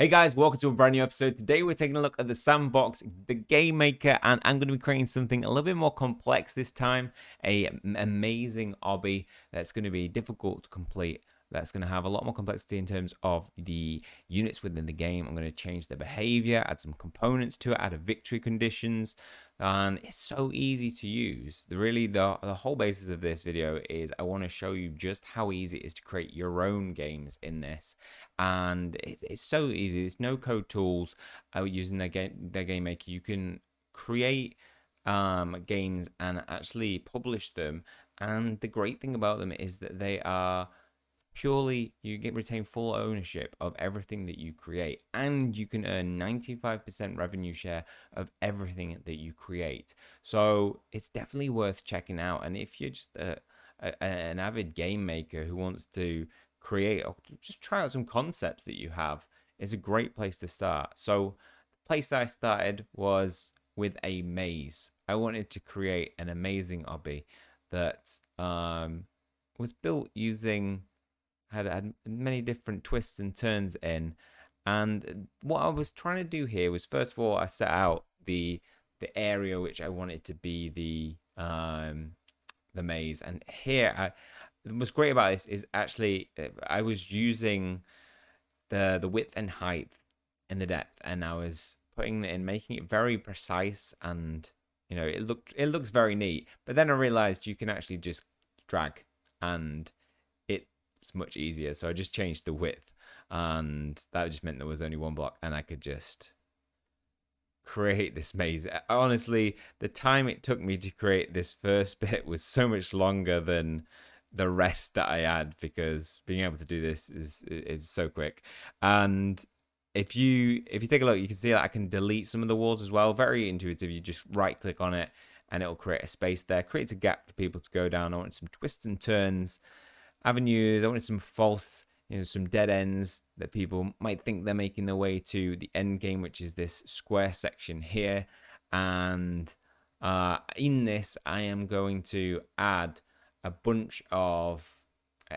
Hey guys, welcome to a brand new episode. Today we're taking a look at the Sandbox, the game maker, and I'm going to be creating something a little bit more complex this time. Amazing obby that's going to be difficult to complete. That's going to have a lot more complexity in terms of the units within the game. I'm going to change the behavior, add some components to it, add a victory conditions, and it's so easy to use. Really, the whole basis of this video is I want to show you just how easy it is to create your own games in this, and it's so easy. There's no code tools using their game maker. You can create games and actually publish them, and the great thing about them is that they are purely, you retain full ownership of everything that you create, and you can earn 95% revenue share of everything that you create. So it's definitely worth checking out. And if you're just an avid game maker who wants to create or just try out some concepts that you have, it's a great place to start. So the place I started was with a maze. I wanted to create an amazing obby that was built using had many different twists and turns in. And what I was trying to do here was, first of all, I set out the area which I wanted to be the maze. And here, what's great about this is actually I was using the width and height and the depth, and I was putting it in, making it very precise, and it looks very neat. But then I realized you can actually just drag, and it's much easier. So I just changed the width, and that just meant there was only one block, and I could just create this maze. Honestly, the time it took me to create this first bit was so much longer than the rest that I had, because being able to do this is so quick. And if you take a look, you can see that I can delete some of the walls as well. Very intuitive. You just right click on it and it'll create a space there, creates a gap for people to go down. I want some twists and turns, avenues. I wanted some false, some dead ends that people might think they're making their way to the end game, which is this square section here. And in this, I am going to add a bunch of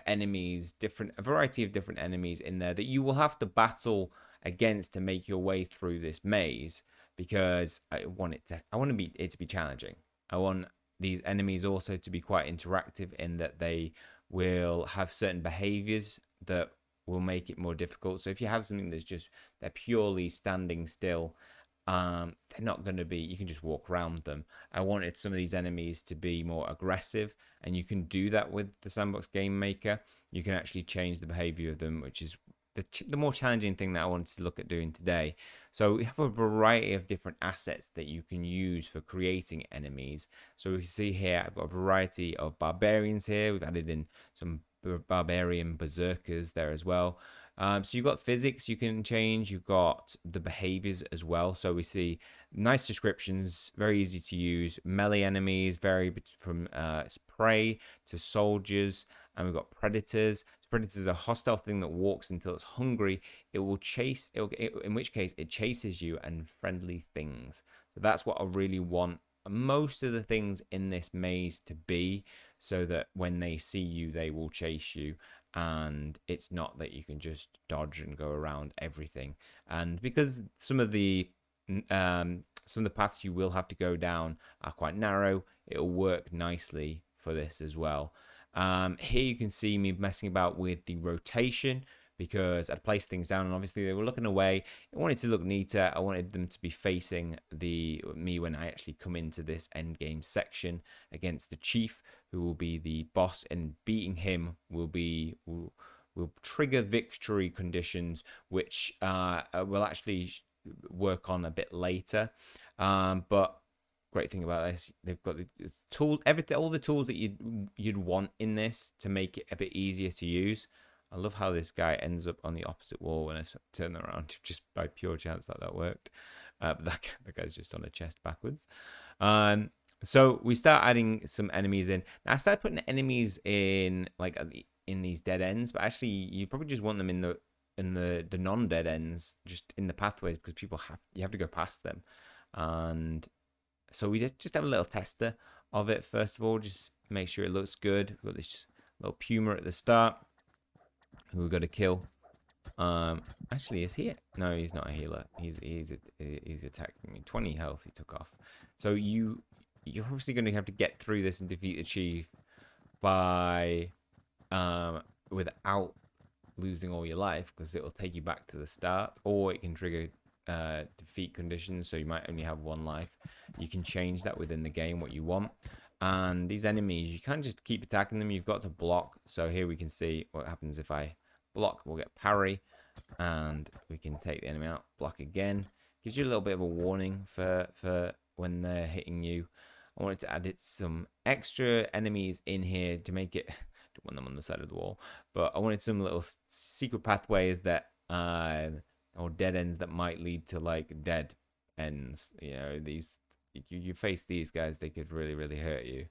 enemies, a variety of different enemies in there that you will have to battle against to make your way through this maze, because I want it to be challenging. I want these enemies also to be quite interactive, in that they will have certain behaviors that will make it more difficult. So if you have something they're purely standing still, they're not going to be, you can just walk around them. I wanted some of these enemies to be more aggressive, and you can do that with the Sandbox game maker. You can actually change the behavior of them, which is the more challenging thing that I wanted to look at doing today. So we have a variety of different assets that you can use for creating enemies. So we can see here, I've got a variety of barbarians here. We've added in some barbarian berserkers there as well. So you've got physics you can change. You've got the behaviors as well. So we see nice descriptions, very easy to use. Melee enemies vary from prey to soldiers, and we've got predators. Predator is a hostile thing that walks until it's hungry. It will chase, in which case it chases you, and friendly things. So that's what I really want most of the things in this maze to be, so that when they see you, they will chase you, and it's not that you can just dodge and go around everything. And because some of the paths you will have to go down are quite narrow, it'll work nicely for this as well. Here you can see me messing about with the rotation, because I'd placed things down and obviously they were looking away. I wanted to look neater. I wanted them to be facing me when I actually come into this end game section against the chief, who will be the boss, and beating him will trigger victory conditions, which will actually work on a bit later. But great thing about this, they've got the tool, all the tools that you'd want in this to make it a bit easier to use. I love how this guy ends up on the opposite wall when I turn around, just by pure chance that worked. But that guy's just on a chest backwards. So we start adding some enemies in. Now I started putting enemies in in these dead ends, but actually you probably just want them in the non-dead ends, just in the pathways, because you have to go past them. And so we just have a little tester of it first of all, just make sure it looks good. We've got this little puma at the start who we've got to kill. Um, Actually, is he? No, he's not a healer. He's attacking me. 20 health he took off. So you're obviously going to have to get through this and defeat the chief by without losing all your life, because it will take you back to the start, or it can trigger defeat conditions, so you might only have one life. You can change that within the game what you want. And these enemies, you can't just keep attacking them, you've got to block. So here we can see what happens if I block. We'll get parry, and we can take the enemy out. Block again. Gives you a little bit of a warning for when they're hitting you. I wanted to add some extra enemies in here to make it. Don't want them on the side of the wall, but I wanted some little secret pathways that or dead ends that might lead to like dead ends. You know, these you face these guys, they could really hurt you.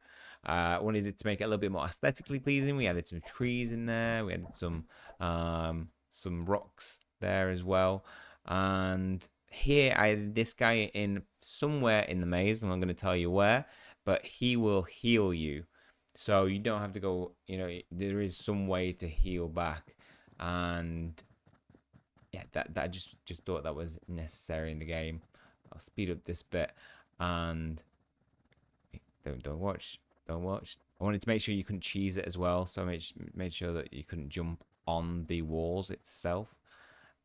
I wanted it to make it a little bit more aesthetically pleasing. We added some trees in there. We added some rocks there as well. And here I added this guy in somewhere in the maze. I'm not going to tell you where, but he will heal you. So you don't have to go, you know, there is some way to heal back. And yeah, that I just thought that was necessary in the game. I'll speed up this bit, and don't watch. I wanted to make sure you couldn't cheese it as well, so I made sure that you couldn't jump on the walls itself.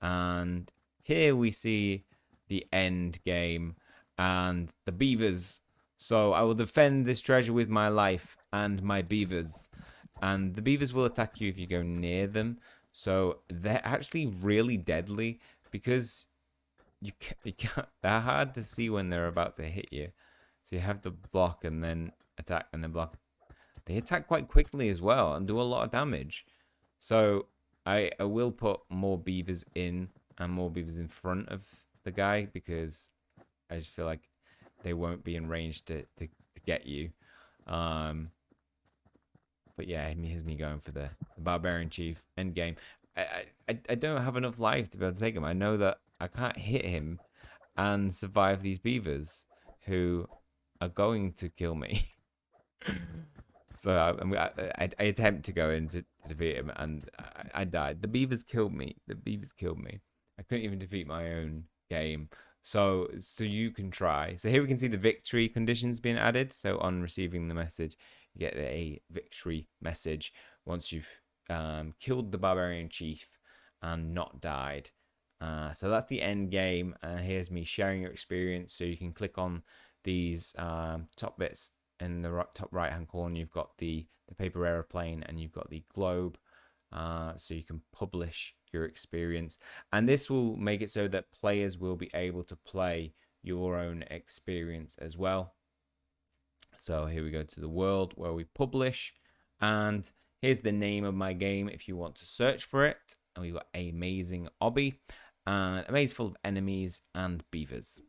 And here we see the end game and the beavers. So I will defend this treasure with my life and my beavers. And the beavers will attack you if you go near them. So they're actually really deadly, because you can't, they're hard to see when they're about to hit you. So you have to block and then attack and then block. They attack quite quickly as well and do a lot of damage. So I will put more beavers in and more beavers in front of the guy, because I just feel like they won't be in range to get you. But yeah, here's me going for the Barbarian Chief end game. I don't have enough life to be able to take him. I know that I can't hit him and survive these beavers who are going to kill me. So I attempt to go in to defeat him, and I died. The beavers killed me. I couldn't even defeat my own game. So you can try. So here we can see the victory conditions being added. So on receiving the message, you get a victory message once you've killed the Barbarian Chief and not died. So that's the end game. Here's me sharing your experience. So you can click on these top bits in the top right hand corner. You've got the paper aeroplane, and you've got the globe. So you can publish your experience, and this will make it so that players will be able to play your own experience as well. So here we go to the world where we publish, and here's the name of my game if you want to search for it. And we've got Amazing Obby, and a maze full of enemies and beavers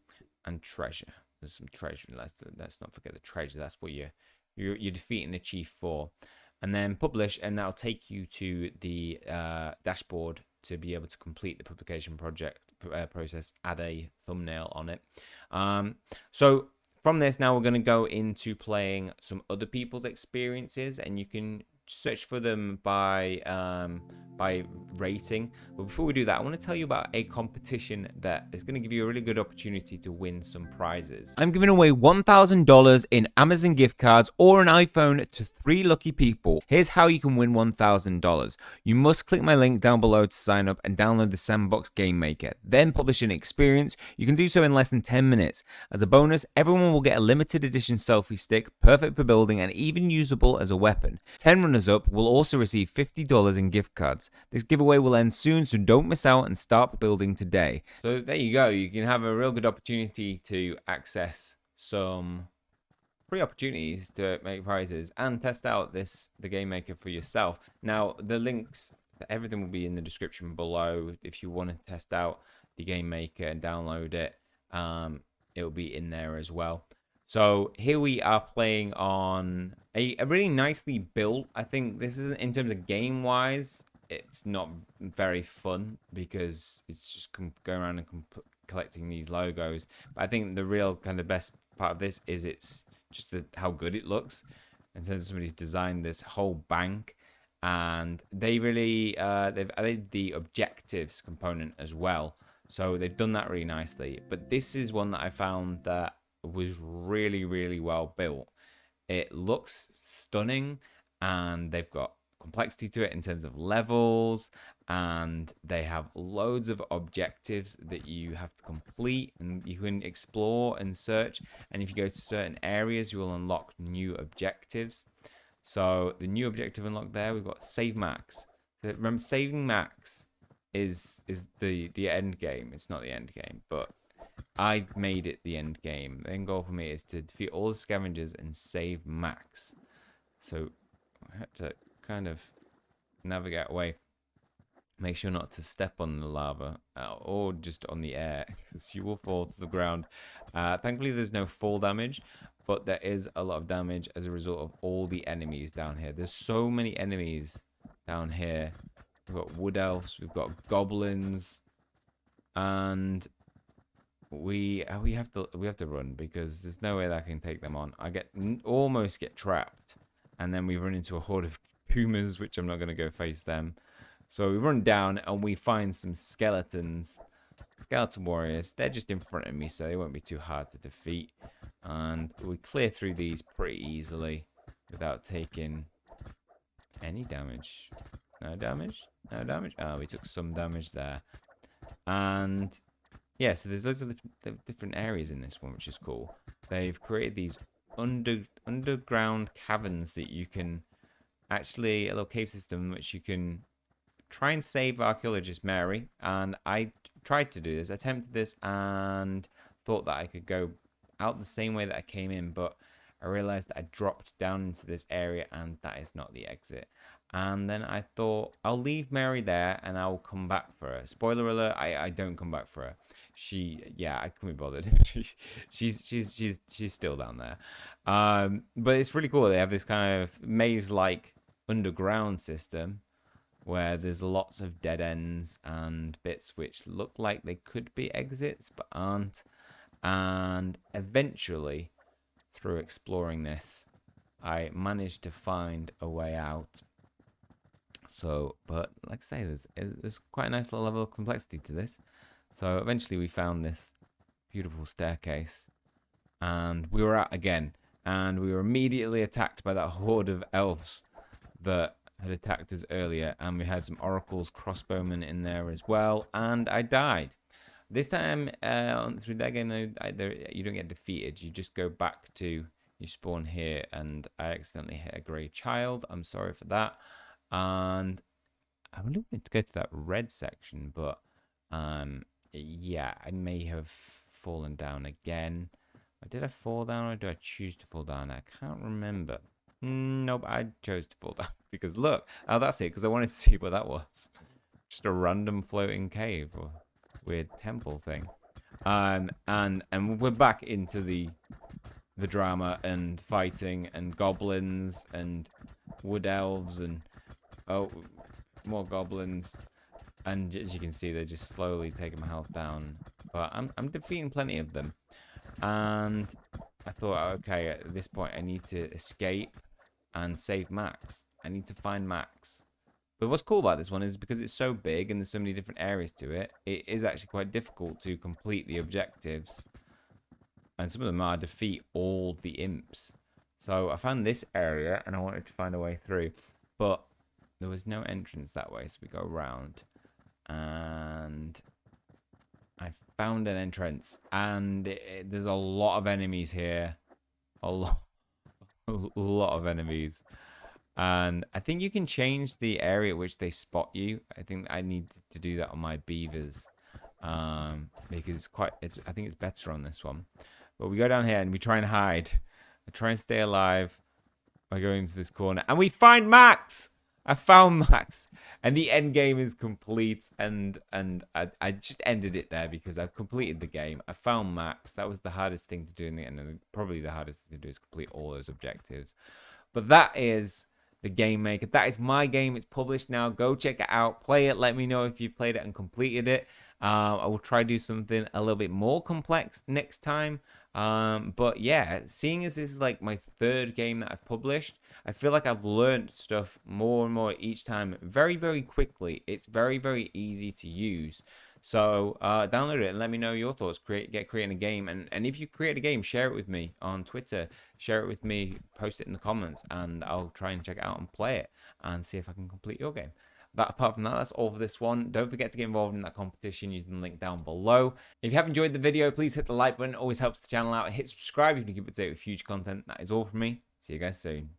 and treasure. There's some treasure. Let's not forget the treasure. That's what you're defeating the chief for. And then publish, and that'll take you to the dashboard to be able to complete the publication process. Add a thumbnail on it. So from this, now we're going to go into playing some other people's experiences, and you can search for them by rating. But before we do that, I want to tell you about a competition that is going to give you a really good opportunity to win some prizes. I'm giving away $1,000 in Amazon gift cards or an iPhone to 3 lucky people. Here's how you can win $1,000. You must click my link down below to sign up and download the Sandbox Game Maker, then publish an experience. You can do so in less than 10 minutes. As a bonus, everyone will get a limited edition selfie stick, perfect for building and even usable as a weapon. 10 runners up will also receive $50 in gift cards. This giveaway will end soon, so don't miss out and start building today. So there you go. You can have a real good opportunity to access some free opportunities to make prizes and test out the game maker for yourself. Now, the links, everything will be in the description below. If you want to test out the game maker and download it, it will be in there as well. So here we are playing on a really nicely built. I think this is, in terms of game wise, it's not very fun because it's just going around and collecting these logos. But I think the real kind of best part of this is it's just how good it looks in terms of somebody's designed this whole bank, and they really they've added the objectives component as well. So they've done that really nicely. But this is one that I found that was really, really well built. It looks stunning, and they've got complexity to it in terms of levels, and they have loads of objectives that you have to complete, and you can explore and search. And if you go to certain areas, you will unlock new objectives. So the new objective unlocked there, we've got save max. So remember, saving max is the end game. It's not the end game, but I made it the end game. The end goal for me is to defeat all the scavengers and save max. So I had to kind of navigate away. Make sure not to step on the lava or just on the air, because you will fall to the ground. Thankfully, there's no fall damage, but there is a lot of damage as a result of all the enemies down here. There's so many enemies down here. We've got wood elves, we've got goblins, and we have to run, because there's no way that I can take them on. I almost get trapped, and then we run into a horde of pumas, which I'm not going to go face them. So we run down and we find some skeleton warriors. They're just in front of me, so they won't be too hard to defeat. And we clear through these pretty easily without taking any damage. No damage? No damage? Oh, we took some damage there. And yeah, so there's loads of different areas in this one, which is cool. They've created these underground caverns that you can actually, a little cave system which you can try and save archaeologist Mary. And I tried to do this, attempted this, and thought that I could go out the same way that I came in, but I realized that I dropped down into this area and that is not the exit. And then I thought, I'll leave Mary there and I'll come back for her. Spoiler alert, I don't come back for her. I couldn't be bothered. she's still down there. But it's really cool. They have this kind of maze-like underground system where there's lots of dead ends and bits which look like they could be exits but aren't. And eventually, through exploring this, I managed to find a way out. So, but like I say, there's quite a nice little level of complexity to this. So eventually we found this beautiful staircase, and we were out again, and we were immediately attacked by that horde of elves that had attacked us earlier, and we had some oracles crossbowmen in there as well, and I died. This time through that game, though, you don't get defeated. You just go back to, you spawn here, and I accidentally hit a grey child. I'm sorry for that. And I really wanted to go to that red section, but yeah, I may have fallen down again. Did I fall down, or did I choose to fall down? I can't remember. Nope, I chose to fall down because look, oh, that's it, because I wanted to see what that was. Just a random floating cave or weird temple thing. And we're back into the drama and fighting and goblins and wood elves and more goblins. And as you can see, they're just slowly taking my health down. But I'm defeating plenty of them. And I thought, okay, at this point I need to escape and save Max. I need to find Max. But what's cool about this one is because it's so big and there's so many different areas to it, it is actually quite difficult to complete the objectives. And some of them are defeat all the imps. So I found this area and I wanted to find a way through. But there was no entrance that way, so we go around. And I found an entrance. And there's a lot of enemies here. A lot of enemies. And I think you can change the area at which they spot you. I think I need to do that on my beavers. Because I think it's better on this one. But we go down here and we try and hide. I try and stay alive by going into this corner. And we find Max! I found Max. And the end game is complete. And I just ended it there because I've completed the game. I found Max. That was the hardest thing to do in the end. And probably the hardest thing to do is complete all those objectives. But that is the Game Maker. That is my game. It's published now. Go check it out. Play it. Let me know if you've played it and completed it. I will try to do something a little bit more complex next time. But yeah, seeing as this is like my third game that I've published, I feel like I've learned stuff more and more each time very, very quickly. It's very, very easy to use. So download it and let me know your thoughts. Creating a game, and if you create a game, share it with me on Twitter. Share it with me. Post it in the comments, and I'll try and check it out and play it and see if I can complete your game. Apart from that, that's all for this one. Don't forget to get involved in that competition using the link down below. If you have enjoyed the video, please hit the like button. It always helps the channel out. Hit subscribe if you keep up to date with future content. That is all from me. See you guys soon.